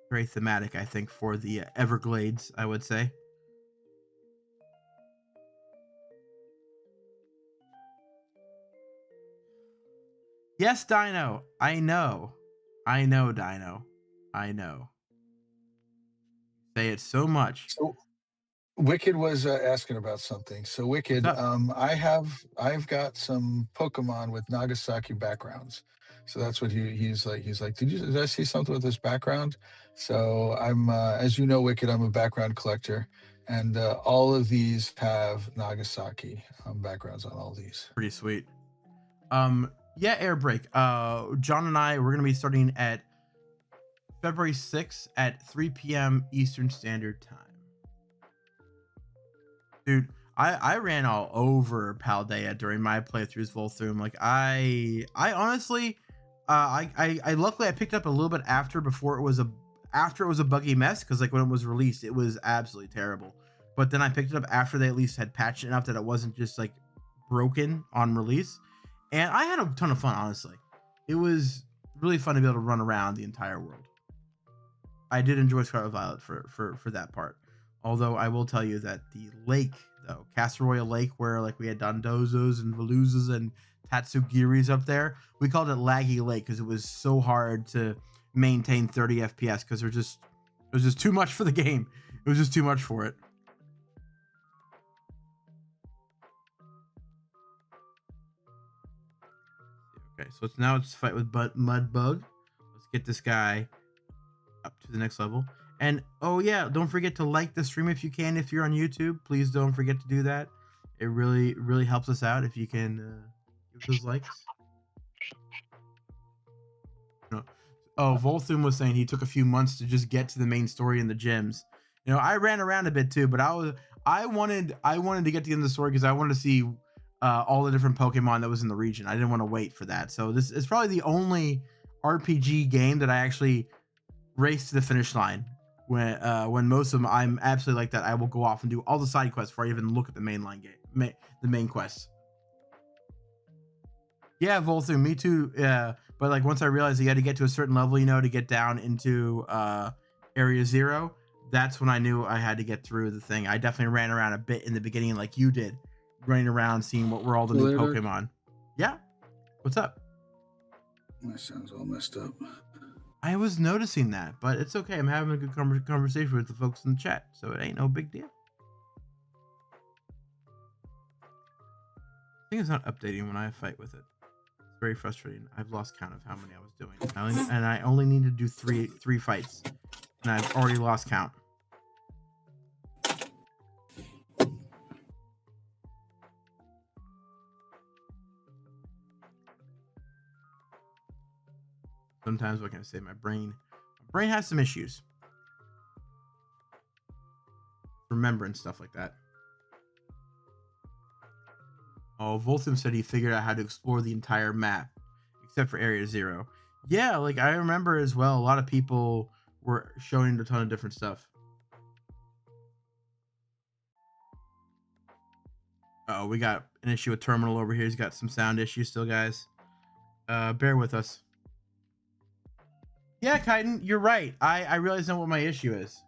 Very thematic, I think, for the Everglades, I would say. Yes, Dino. I know. I know, Dino. I know. Say it so much. So Wicked was asking about something. So What's Wicked, up? I've got some Pokemon with Nagasaki backgrounds. So that's what he's like. He's like, did I see something with this background? So I'm, as you know, Wicked, I'm a background collector, and all of these have Nagasaki backgrounds on all these. Pretty sweet. Yeah, air break. John and I, we're gonna be starting at February 6th at 3 p.m. Eastern Standard Time. Dude, I ran all over Paldea during my playthroughs Volthoom. Like I honestly, I luckily I picked up a little bit after it was a buggy mess, because like when it was released it was absolutely terrible. But then I picked it up after they at least had patched it enough that it wasn't just like broken on release, and I had a ton of fun. Honestly, it was really fun to be able to run around the entire world. I did enjoy Scarlet Violet for that part. Although I will tell you that the lake, though, Castle Royale Lake, where like we had Dondozos and Veluzas and Tatsugiris up there, we called it Laggy Lake because it was so hard to maintain 30 FPS because it was just too much for the game. It was just too much for it. Okay, so now it's fight with Mudbug. Let's get this guy up to the next level. And oh yeah, don't forget to like the stream if you can. If you're on YouTube, please don't forget to do that. It really helps us out if you can give those likes. No. Oh, Volthoom was saying he took a few months to just get to the main story and the gyms. I ran around a bit too, but I wanted to get to the end of the story because I wanted to see all the different Pokemon that was in the region. I didn't want to wait for that. So this is probably the only RPG game that I actually raced to the finish line. When most of them, I'm absolutely like that. I will go off and do all the side quests before I even look at the mainline game, the main quests. Yeah, Volthoom, me too. Yeah, but like once I realized you had to get to a certain level, to get down into Area 0, that's when I knew I had to get through the thing. I definitely ran around a bit in the beginning, like you did, running around seeing what were all the new Pokemon. Yeah, what's up? My sound's all messed up. I was noticing that, but it's okay. I'm having a good conversation with the folks in the chat, so it ain't no big deal. I think it's not updating when I fight with it. It's very frustrating. I've lost count of how many I was doing, and I only need to do three fights, and I've already lost count. Sometimes, what can I say? My brain has some issues. Remembering stuff like that. Oh, Voltham said he figured out how to explore the entire map, except for Area 0. Yeah, like I remember as well, a lot of people were showing a ton of different stuff. Oh, we got an issue with Terminal over here. He's got some sound issues still, guys. Bear with us. Yeah, Kaiden, you're right. I realize now what my issue is.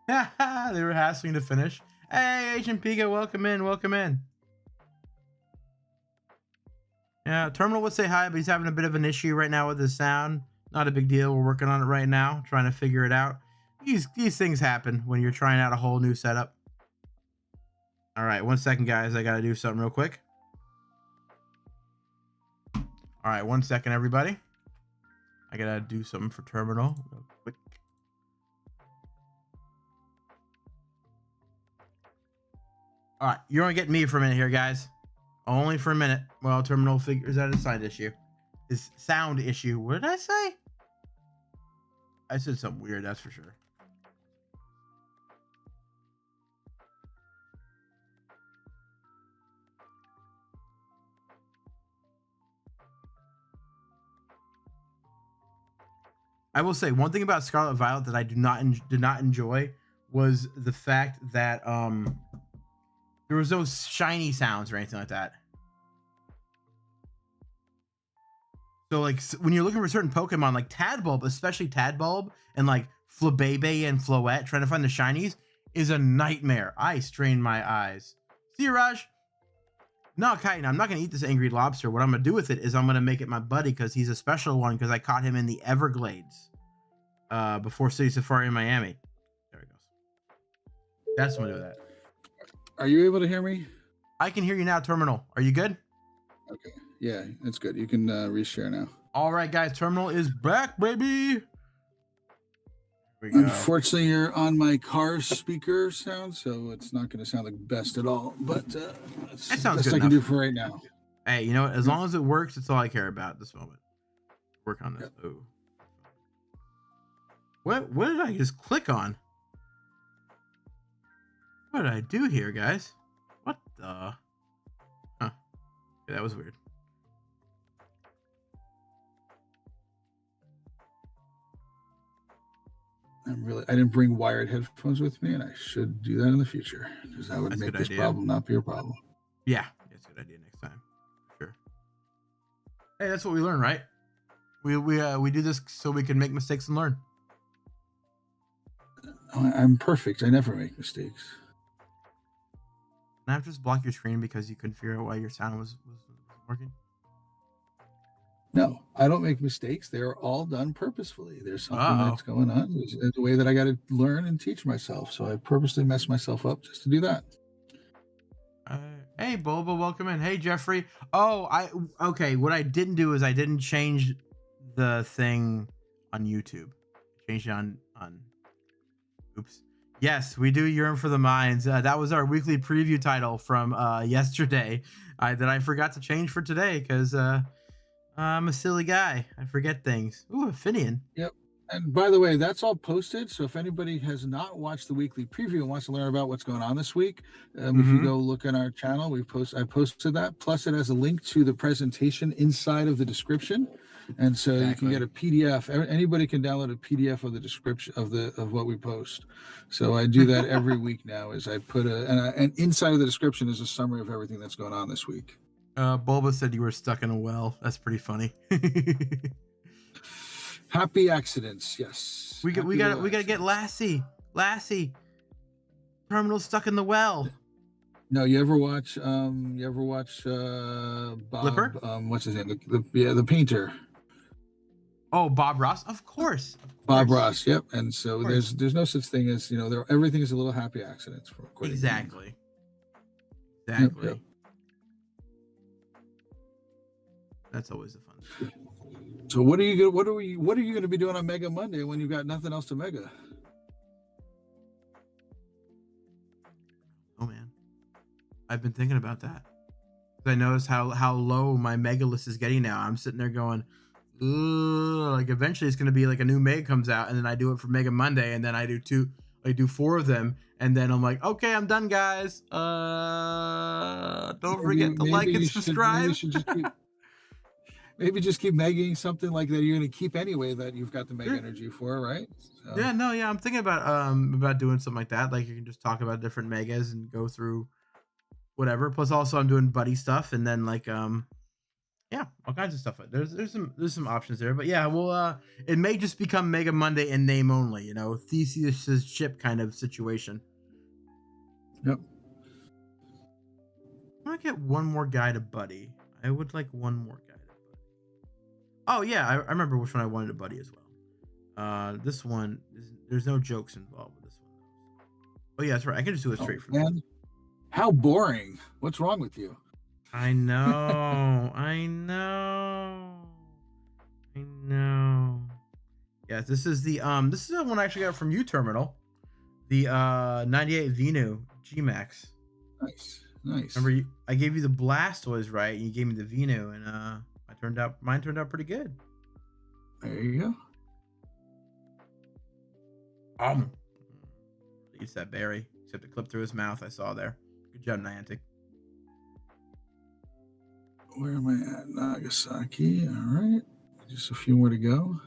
They were hassling to finish. Hey, Agent Piga, welcome in, welcome in. Yeah, Terminal would say hi, but he's having a bit of an issue right now with his sound. Not a big deal. We're working on it right now, trying to figure it out. These things happen when you're trying out a whole new setup. All right, 1 second, guys. I gotta do something real quick. All right, 1 second, everybody. I gotta do something for Terminal real quick. All right, you're gonna get me for a minute here, guys. Only for a minute. Well, Terminal figures out his sound issue. His sound issue. What did I say? I said something weird, that's for sure. I will say one thing about Scarlet Violet that I did not enjoy was the fact that there was no shiny sounds or anything like that. So like when you're looking for certain Pokemon like Tadbulb, especially Tadbulb and like Flabebe and Floette, trying to find the shinies is a nightmare. I strain my eyes. See you, Raj. No, Kaiten, I'm not gonna eat this angry lobster. What I'm gonna do with it is I'm gonna make it my buddy because he's a special one because I caught him in the Everglades before City Safari in Miami. There he goes. That's what I'm gonna do with that. Are you able to hear me? I can hear you now, Terminal. Are you good? Okay. Yeah, that's good. You can reshare now. All right, guys. Terminal is back, baby. Unfortunately, you're on my car speaker sound, so it's not going to sound the best at all. But that's that sounds best good I can enough. do for right now. Hey, you know what? As long as it works, it's all I care about at this moment. Work on this. Yep. What did I just click on? What did I do here, guys? What the? Huh. Okay, that was weird. I didn't bring wired headphones with me, and I should do that in the future because that would make this problem not be a problem. Yeah, that's a good idea next time. Sure. Hey, that's what we learn, right? We do this so we can make mistakes and learn. I'm perfect. I never make mistakes. Can I just block your screen because you couldn't figure out why your sound was working? No, I don't make mistakes. They're all done purposefully. There's something that's going on. There's a way that I got to learn and teach myself. So I purposely mess myself up just to do that. Hey, Boba, welcome in. Hey, Jeffrey. Oh, okay. What I didn't do is I didn't change the thing on YouTube. Changed it on. Oops. Yes, we do Yearn for the Mines. That was our weekly preview title from yesterday that I forgot to change for today because I'm a silly guy. I forget things. Ooh, Finian. Yep. And by the way, that's all posted. So if anybody has not watched the weekly preview and wants to learn about what's going on this week, if you go look on our channel, I posted that. Plus, it has a link to the presentation inside of the description, and so you can get a PDF. Anybody can download a PDF of the description of what we post. So I do that every week now. Is I put and inside of the description is a summary of everything that's going on this week. Bulba said you were stuck in a well. That's pretty funny. Happy accidents, yes. We gotta get Lassie. Terminal stuck in the well. No, you ever watch Bob? Flipper? What's his name? The painter. Oh, Bob Ross, of course. Bob Ross, yep. And so there's no such thing as everything is a little happy accidents. Exactly. Yep. That's always a fun thing. So what are you going to be doing on Mega Monday when you've got nothing else to mega? Oh man, I've been thinking about that. I noticed how low my mega list is getting now. I'm sitting there going, ugh, like eventually it's gonna be like a new Meg comes out, and then I do it for Mega Monday, and then I do 4 of them, and then I'm like, okay, I'm done, guys. Don't Maybe forget to maybe like and you should maybe you subscribe. should just keep maybe just keep megging something like that you're going to keep anyway that you've got the mega Yeah, energy for, right? So, yeah, no, yeah. I'm thinking about doing something like that. Like you can just talk about different megas and go through whatever. Plus, also I'm doing buddy stuff, and then like yeah, all kinds of stuff. There's some options there, but yeah, well, it may just become Mega Monday in name only. Theseus's ship kind of situation. yep. I want to get one more guy to buddy. I would like one more guy to buddy. Oh yeah, I remember which one I wanted to buddy as well. This one there's no jokes involved with this one. Oh yeah, that's right. I can just do it Oh straight from there. man, how boring! What's wrong with you? I know, I know, I know. Yeah, this is the one I actually got from U Terminal. The 98 Venu G-Max. Nice, nice. Remember I gave you the Blastoise, right? And you gave me the Venu, and mine turned out pretty good. There you go. Eats that berry, except it clipped through his mouth. I saw there. Good job, Niantic. Where am I at? Nagasaki. All right, just a few more to go.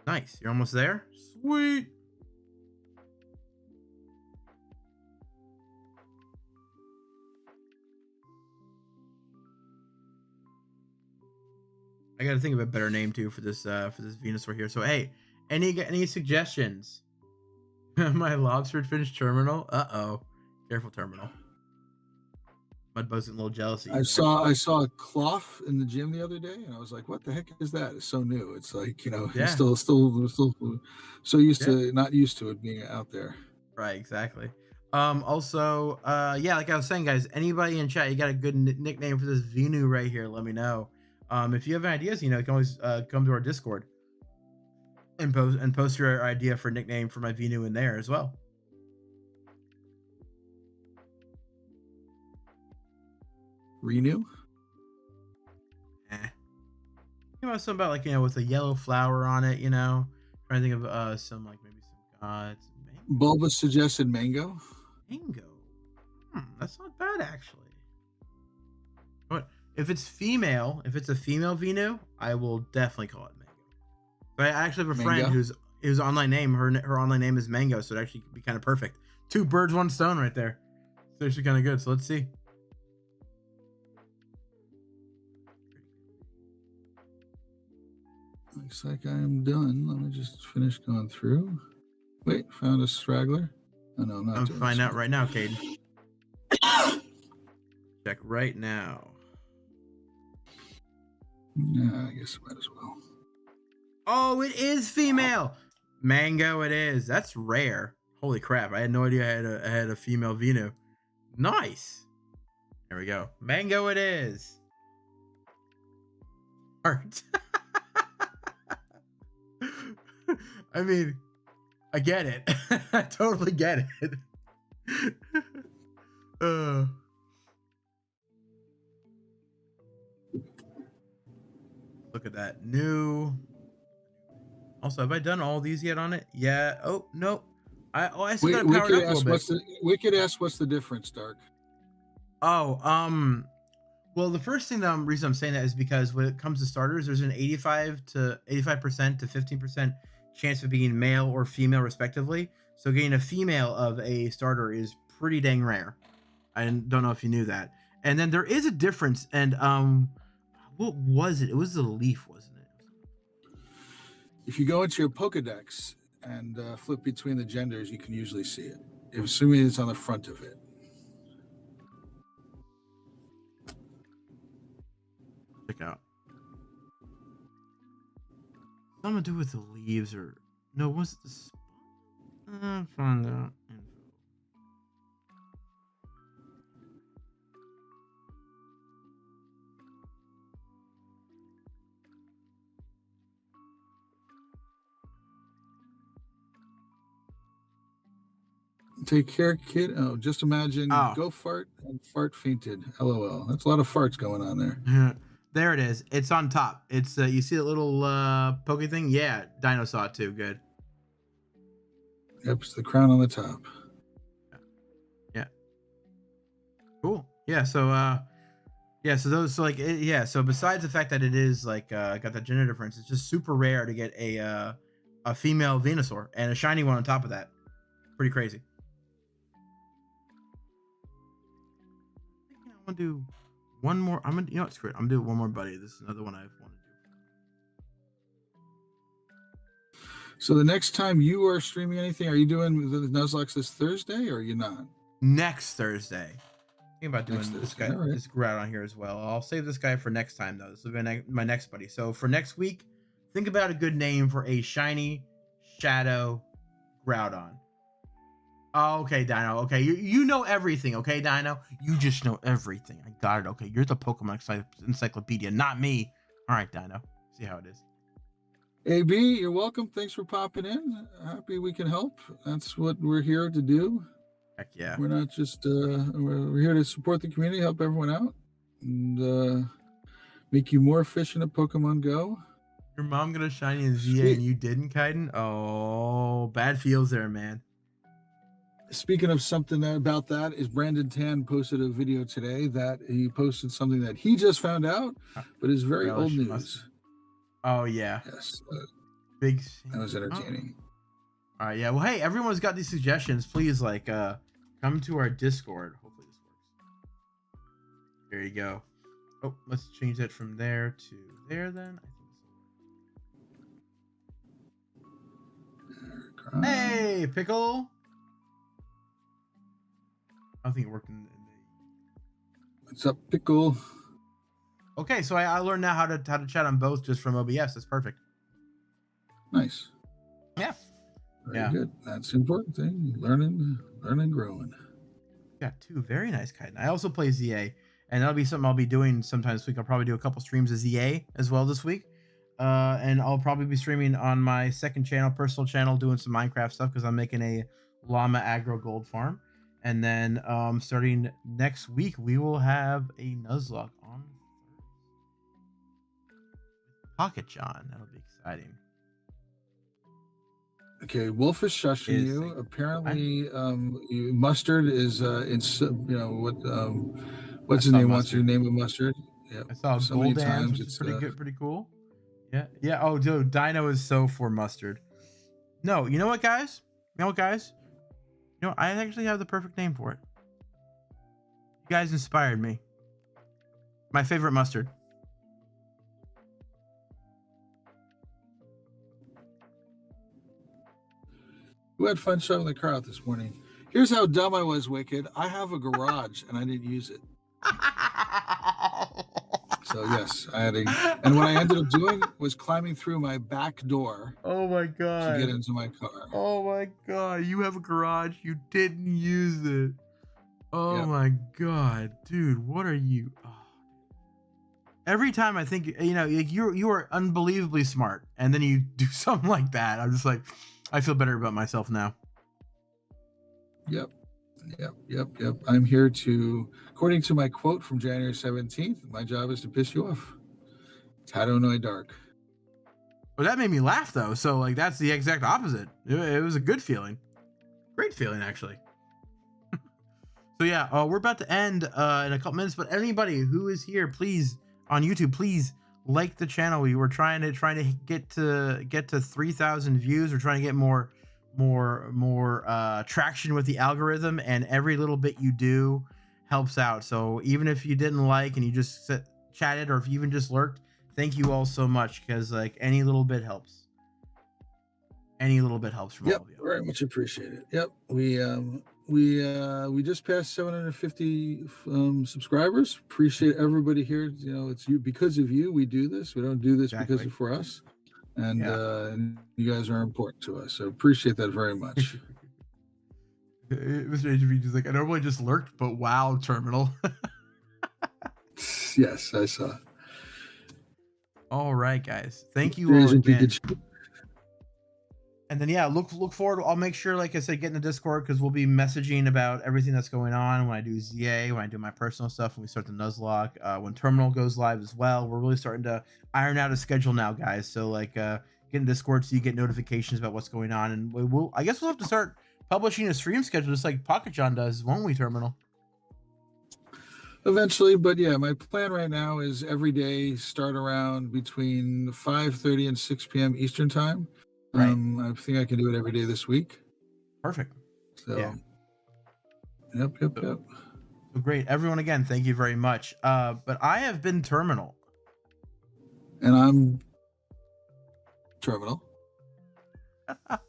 Nice. You're almost there. Sweet. I got to think of a better name too for this Venusaur here. So hey, any suggestions? My lobster finished terminal. Uh-oh. Careful, terminal. Mudbug's a little jealous of you there. I saw a cloth in the gym the other day, and I was like, "What the heck is that?" It's so new. It's like he's Yeah. still so used Yeah. to not used to it being out there. Right, exactly. Also, yeah, like I was saying, guys, anybody in chat, you got a good nickname for this Venu right here, let me know. If you have ideas, you can always come to our Discord and post your idea for nickname for my Venu in there as well. Renew. Something about like with a yellow flower on it. Trying to think of some like maybe some gods. Bulba suggested mango. Mango. That's not bad actually. But if it's female, if it's a female Venu, I will definitely call it Mango. But I actually have a friend Mango. whose online name, her online name is Mango, so it actually could be kind of perfect. 2 birds, 1 stone right there. It's actually kind of good. So let's see. Looks like I am done. Let me just finish going through. Wait, found a straggler. Oh no, not I'm doing find this out one. right now, Caden. Check right now. Yeah, I guess I might as well. Oh, it is female. Mango, it is. That's rare. Holy crap! I had no idea I had a female Venu. Nice. There we go. Mango, it is. Art. I mean, I get it. I totally get it. Look at that. New. Also, have I done all these yet on it? Yeah. Oh, no. I still got to power it up a little bit. Wicked asked what's the difference, Dark? Oh, well, the first thing reason I'm saying that is because when it comes to starters, there's an 85% to 15% chance of being male or female, respectively. So getting a female of a starter is pretty dang rare. I don't know if you knew that. And then there is a difference. And what was it? It was the leaf, wasn't it? If you go into your Pokedex and flip between the genders, you can usually see it. Assuming it's on the front of it. Check out. Something to do with the leaves, or no? Was it the? Find out info. Take care, kid. Oh, just imagine Oh, go fart and fart fainted. LOL. That's a lot of farts going on there. there it is. It's on top. It's you see that little pokey thing? Yeah, Dino saw it too. Good. Yep, it's the crown on the top. Yeah. Cool. Yeah. So yeah. So those. So like yeah. So besides the fact that it is like got that gender difference, it's just super rare to get a female Venusaur and a shiny one on top of that. Pretty crazy. I think I want to do one more. I'm gonna, you know what, screw it. I'm gonna do one more, buddy. This is another one I've wanted to do. So the next time you are streaming anything, are you doing the Nuzlocke this Thursday, or are you not? Next Thursday. Thinking about doing Next this Thursday, guy, all right. this Grout on here as well. I'll save this guy for next time though. This will be my next buddy. So for next week, think about a good name for a shiny shadow Groudon. Oh, okay, Dino. Okay, you know everything. Okay, Dino. You just know everything. I got it. Okay, you're the Pokemon encyclopedia, not me. All right, Dino. See how it is. AB, you're welcome. Thanks for popping in. Happy we can help. That's what we're here to do. Heck yeah. We're not just we're here to support the community, help everyone out, and make you more efficient at Pokemon Go. Your mom got a shiny in ZA and you didn't, Kaiden? Oh, bad feels there, man. Speaking of something about that, is Brandon Tan posted a video today that he posted something that he just found out, but is very old news. Mustard. Oh yeah. Yes. Big. That was entertaining. Oh. All right. Yeah. Well, hey, everyone's got these suggestions. Please, like, come to our Discord. Hopefully this works. There you go. Oh, let's change that from there to there then. Hey, Pickle. I don't think it worked in the... What's up, Pickle? Okay, so I learned now how to chat on both just from OBS. That's perfect. Nice. Yeah. Very good. That's the important thing. Learning, growing. Got two very nice Kaiden. I also play ZA, and that'll be something I'll be doing sometime this week. I'll probably do a couple streams of ZA as well this week. And I'll probably be streaming on my second channel, personal channel, doing some Minecraft stuff because I'm making a llama aggro gold farm. And then starting next week, we will have a Nuzlocke on Pocket John. That'll be exciting. Okay, Wolf is shushing you. Apparently, Mustard is what's his name? Wants you to name him Mustard. Yeah, I saw so Gold Dams, which is pretty good, pretty cool. Yeah. Oh, dude, Dino is so for Mustard. No, you know what, guys? I actually have the perfect name for it. You guys inspired me. My favorite Mustard. Who had fun shoving the car out this morning? Here's how dumb I was, Wicked. I have a garage and I didn't use it. So yes, I had and what I ended up doing was climbing through my back door. Oh my god! To get into my car. Oh my god! You have a garage, you didn't use it. Oh my god, dude, what are you? Oh. Every time I think you are unbelievably smart, and then you do something like that, I'm just like, I feel better about myself now. Yep. I'm here to, according to my quote from January 17th, my job is to piss you off. Tadonoi Dark. Well, that made me laugh though. So like, that's the exact opposite. It was a good feeling. Great feeling, actually. So yeah, we're about to end in a couple minutes, but anybody who is here, please, on YouTube, please like the channel. We were trying to get to 3,000 views. We're trying to get more traction with the algorithm, and every little bit you do helps out. So even if you didn't like and you just chatted, or if you even just lurked, thank you all so much, because like any little bit helps. Any little bit helps from all of you. Very much appreciated. Yep, we just passed 750 subscribers. Appreciate everybody here. It's you, because of you we do this. We don't do this because of for us. And you guys are important to us, so appreciate that very much. Mr. HV is like, I normally just lurked, but wow, Terminal. Yes, I saw. All right, guys. Thank you all again. And then yeah, look forward. I'll make sure, like I said, get in the Discord because we'll be messaging about everything that's going on when I do ZA, when I do my personal stuff, when we start the Nuzlocke, when Terminal goes live as well. We're really starting to iron out a schedule now, guys. So like, get in Discord so you get notifications about what's going on, and I guess we'll have to start publishing a stream schedule just like Pocket John does, won't we, Terminal? Eventually, but yeah, my plan right now is every day start around between 5:30 and 6 p.m. Eastern time. Right. I think I can do it every day this week. Perfect. So, Yeah. yep. So great, everyone. Again, thank you very much. But I have been Terminal. And I'm Terminal. I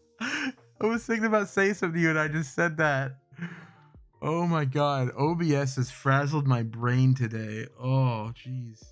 was thinking about saying something to you, and I just said that. Oh my god, OBS has frazzled my brain today. Oh, jeez.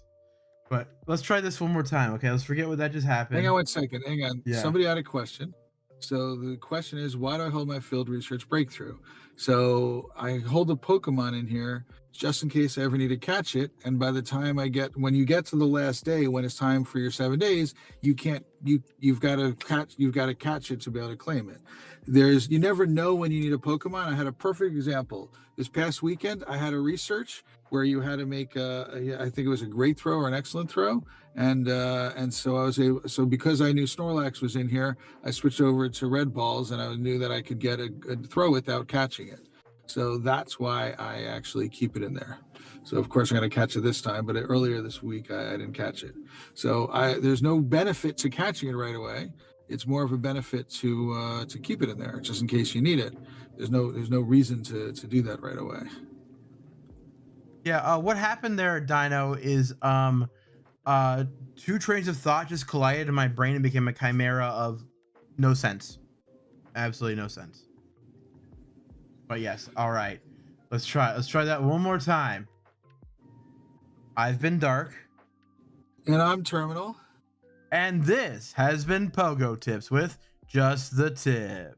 But let's try this one more time, okay? Let's forget what that just happened. Hang on 1 second. Hang on. Yeah. Somebody had a question. So the question is, why do I hold my field research breakthrough? So I hold a Pokemon in here just in case I ever need to catch it. And by the time when you get to the last day, when it's time for your 7 days, you've got to catch it to be able to claim it. You never know when you need a Pokemon. I had a perfect example. This past weekend, I had a research where you had to make I think it was a great throw or an excellent throw. And so I was able, so because I knew Snorlax was in here, I switched over to red balls, and I knew that I could get a throw without catching it. So that's why I actually keep it in there. So of course I'm going to catch it this time, but earlier this week I didn't catch it. So there's no benefit to catching it right away. It's more of a benefit to keep it in there just in case you need it. There's no reason to do that right away. Yeah, what happened there, Dino, is two trains of thought just collided in my brain and became a chimera of no sense. Absolutely no sense. But yes, all right. Let's try that one more time. I've been Dark. And I'm Terminal. And this has been PoGoTips with Just the Tip.